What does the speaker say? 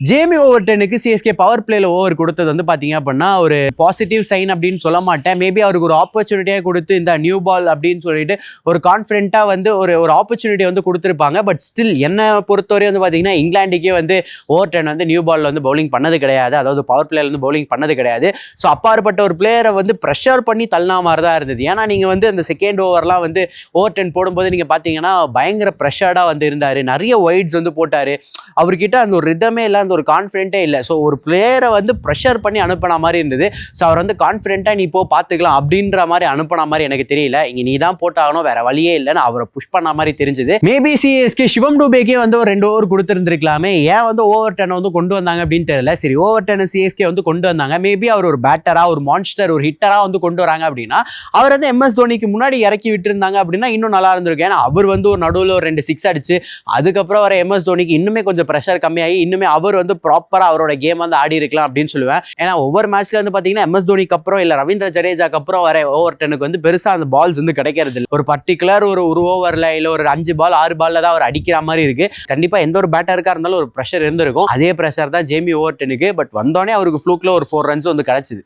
Jamie ஓவர்டனுக்கு CSK power பிளேல over கொடுத்தது வந்து பாத்தீங்க அப்படின்னா ஒரு பாசிட்டிவ் சைன் அப்படின்னு சொல்ல மாட்டேன். மேபி அவருக்கு ஒரு ஆப்பர்ச்சுனிட்டியாக கொடுத்து இந்த நியூ பால் அப்படின்னு சொல்லிட்டு ஒரு கான்ஃபிடென்ட்டா வந்து ஒரு ஆப்பர்ச்சுனிட்டி வந்து கொடுத்துருப்பாங்க. பட் ஸ்டில் என்ன பொறுத்தவரை வந்து பாத்தீங்கன்னா இங்கிலாந்துக்கே வந்து ஓவர்டன் வந்து நியூ பால்ல வந்து பவுலிங் பண்ணது கிடையாது, அதாவது பவர் பிளேல வந்து பவுலிங் பண்ணது கிடையாது. ஸோ அப்பாற்பட்ட ஒரு பிளேயரை வந்து ப்ரெஷர் பண்ணி தள்ளினா மாதிரி தான் இருந்தது. ஏன்னா நீங்க வந்து அந்த செகண்ட் ஓவர்லாம் வந்து ஓவர்டன் போடும்போது நீங்க பாத்தீங்கன்னா பயங்கர ப்ரெஷர்டா வந்து இருந்தாரு, நிறைய ஒயிட்ஸ் வந்து போட்டாரு. அவர்கிட்ட அந்த ஒரு ரிதமே இல்லை, அந்த ஒரு கான்ஃபிடென்ட்டே இல்லை. ஸோ ஒரு பிளேயரை வந்து ப்ரெஷர் பண்ணி அனுப்பின மாதிரி இருந்தது. ஸோ அவர் வந்து கான்ஃபிடென்ட்டாக நீ இப்போ பார்த்துக்கலாம் அப்படின்ற மாதிரி அனுப்பின மாதிரி எனக்கு தெரியல. இங்கே நீ தான் போட்டாகணும், வேற வழியே இல்லைன்னு அவரை புஷ் பண்ண மாதிரி தெரிஞ்சது. மேபி சிஎஸ்கே சிவம் டூபேக்கே வந்து ஒரு 2 ஓவர் கொடுத்துருந்துருக்கலாமே, ஏன் வந்து ஓவர்டனை வந்து கொண்டு வந்தாங்க அப்படின்னு தெரியல. சரி, ஓவர்டனை சிஎஸ்கே வந்து கொண்டு வந்தாங்க. மேபி அவர் ஒரு பேட்டரா, ஒரு மான்ஸ்டர், ஒரு ஹிட்டரா வந்து கொண்டு வராங்க அப்படின்னா அவர் வந்து எம்எஸ் தோனிக்கு முன்னாடி இறக்கி விட்டுருந்தாங்க அப்படின்னா இன்னும் நல்லா இருந்திருக்கும். ஏன்னா அவர் வந்து ஒரு நடுவில் ஒரு 2 6 அடிச்சு அதுக்கப்புறம் வர எம்எஸ் தோனிக்கு இன்னுமே கொஞ்சம் ப்ரெஷர் கம்மியாகி இன்னுமே அவர் வந்து ப்ராப்பரா அவரோட கேம் வந்து ஆடி இருக்கலாம் அப்படின்னு சொல்லுவேன். ஏன்னா ஒவ்வொரு மேட்ச்ல வந்து பாத்தீங்கன்னா எம்எஸ் தோனிக்கு அப்புறம் இல்ல ரவீந்திர ஜடேஜாக்கு அப்புறம் வர ஓவர்டனுக்கு வந்து பெருசா அந்த பால்ஸ் வந்து கிடைக்கிறது இல்லை. ஒரு பர்டிகுலர் ஒரு ஓவர்ல இல்ல ஒரு 5 பால் 6 பால்ல தான் அவர் அடிக்கிற மாதிரி இருக்கு. கண்டிப்பா எந்த ஒரு பேட்டருக்கா இருந்தாலும் ஒரு ப்ரெஷர் இருந்திருக்கும். அதே ப்ரெஷர் தான் ஜேமி ஓவர்டனுக்கு. பட் வந்தோடனே அவருக்கு ஃப்ளூக்ல ஒரு 4 ரன்ஸ் வந்து கிடைச்சது.